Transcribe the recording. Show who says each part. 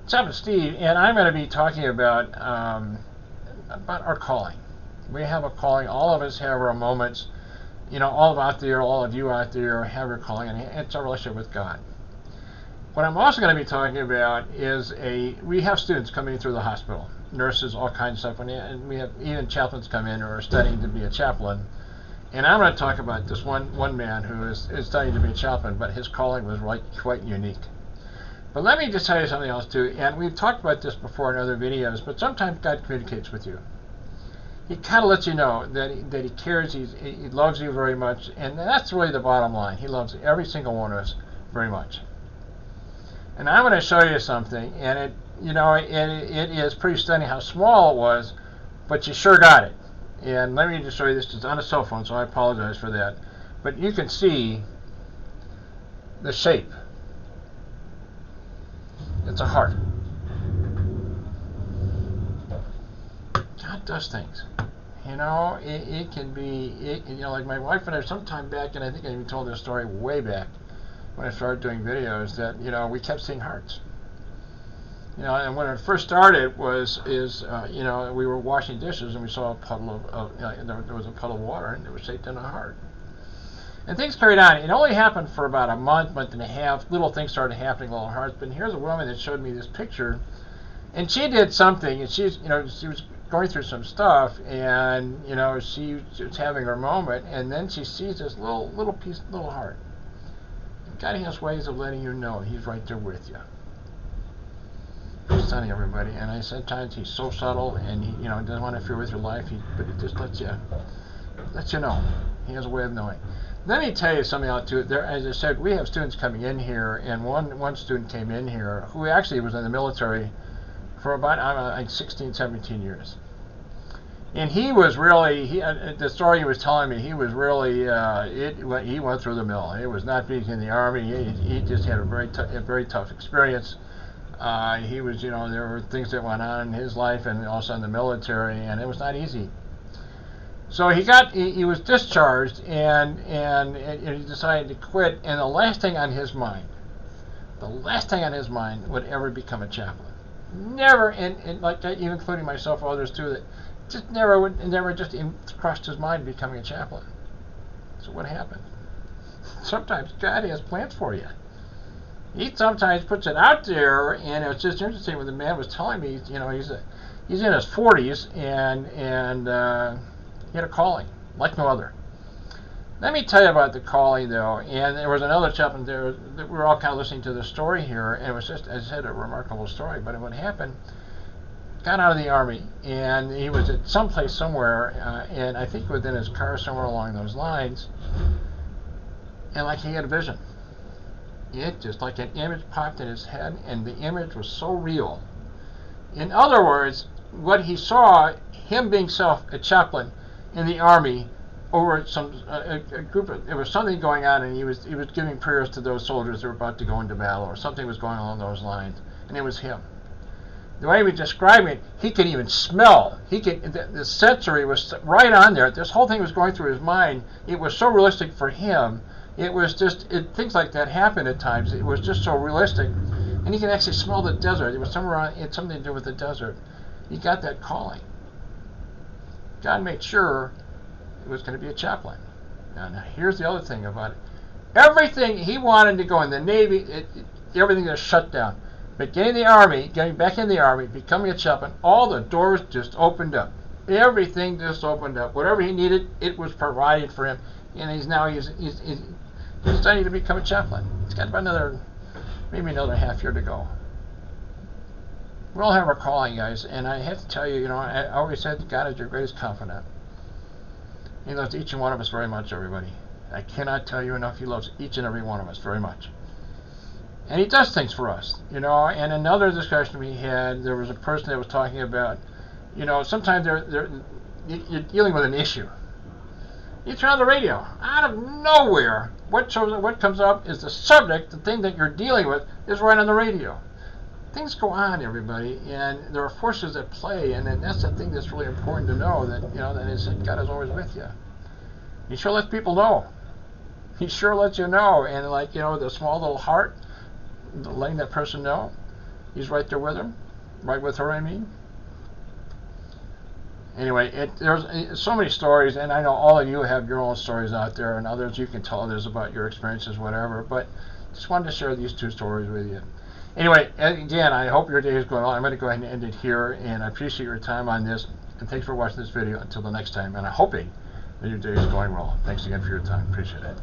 Speaker 1: What's up, Steve? And I'm going to be talking about our calling. We have a calling. All of us have our moments. You know, all of you out there have your calling, and it's our relationship with God. What I'm also going to be talking about is we have students coming through the hospital, nurses, all kinds of stuff, and we have even chaplains come in who are studying to be a chaplain. And I'm going to talk about this one man who is studying to be a chaplain, but his calling was quite unique. But let me just tell you something else too, and we've talked about this before in other videos, but sometimes God communicates with you. He kind of lets you know that he cares, he loves you very much, and that's really the bottom line. He loves every single one of us very much. And I'm going to show you something, and it is pretty stunning how small it was, but you sure got it. And let me just show you this. It's on a cell phone, so I apologize for that. But you can see the shape. It's a heart. God does things. You know, it can be, like my wife and I, sometime back, and I think I even told this story way back when I started doing videos, that, we kept seeing hearts. And when it first started we were washing dishes and we saw a puddle there was a puddle of water and it was shaped in a heart. And things carried on. It only happened for about a month and a half. Little things started happening, little hearts. But here's a woman that showed me this picture, and she did something. And she was going through some stuff, and she was having her moment, and then she sees this little heart. God has ways of letting you know He's right there with you. He's stunning, everybody. And sometimes He's so subtle, and He doesn't want to interfere with your life. But He just lets you know. He has a way of knowing. Let me tell you something else too. As I said, we have students coming in here, and one student came in here who actually was in the military for about 16, 17 years. And he was really, the story he was telling me, he was really, he went through the mill. It was not being in the Army. He just had a very tough experience. He was, there were things that went on in his life and also in the military, and it was not easy. So he was discharged, and he decided to quit. And the last thing on his mind would ever become a chaplain. Never, and like that, even including myself or others too, that just never just even crossed his mind becoming a chaplain. So what happened? Sometimes God has plans for you. He sometimes puts it out there, and it's just interesting when the man was telling me, he's in his 40s, and he had a calling like no other. Let me tell you about the calling, though. And there was another chaplain there that we were all kind of listening to the story here, and it was just, as I said, a remarkable story. But what happened, got out of the Army, and he was at someplace somewhere, and I think within his car somewhere along those lines, and like he had a vision. It just like an image popped in his head, and the image was so real. In other words, what he saw, him being a chaplain in the Army, over a group of, there was something going on, and he was giving prayers to those soldiers that were about to go into battle, or something was going along those lines, and it was him. The way he was describing it, he could even smell. The sensory was right on there. This whole thing was going through his mind. It was so realistic for him. It was just, things like that happen at times. It was just so realistic. And he could actually smell the desert. It was it had something to do with the desert. He got that calling. God made sure it was going to be a chaplain. Now here's the other thing about it. Everything he wanted to go in the Navy, everything was shut down. But getting back in the Army, becoming a chaplain, all the doors just opened up. Everything just opened up. Whatever he needed, it was provided for him. And he's studying to become a chaplain. He's got about maybe another half year to go. We all have our calling, guys. And I have to tell you, I always said that God is your greatest confidant. He loves each and one of us very much, everybody. I cannot tell you enough. He loves each and every one of us very much. And He does things for us, And another discussion we had, there was a person that was talking about, sometimes you're dealing with an issue. You turn on the radio, out of nowhere, what comes up is the subject, the thing that you're dealing with, is right on the radio. Things go on, everybody, and there are forces at play, and that's the thing that's really important to know, that God is always with you. He sure lets people know. He sure lets you know, and the small little heart, letting that person know, he's right there with him, right with her, I mean. Anyway, there's so many stories, and I know all of you have your own stories out there, and others you can tell others about your experiences, whatever. But just wanted to share these 2 stories with you. Anyway, again, I hope your day is going well. I'm going to go ahead and end it here, and I appreciate your time on this. And thanks for watching this video. Until the next time, and I'm hoping that your day is going well. Thanks again for your time. Appreciate it.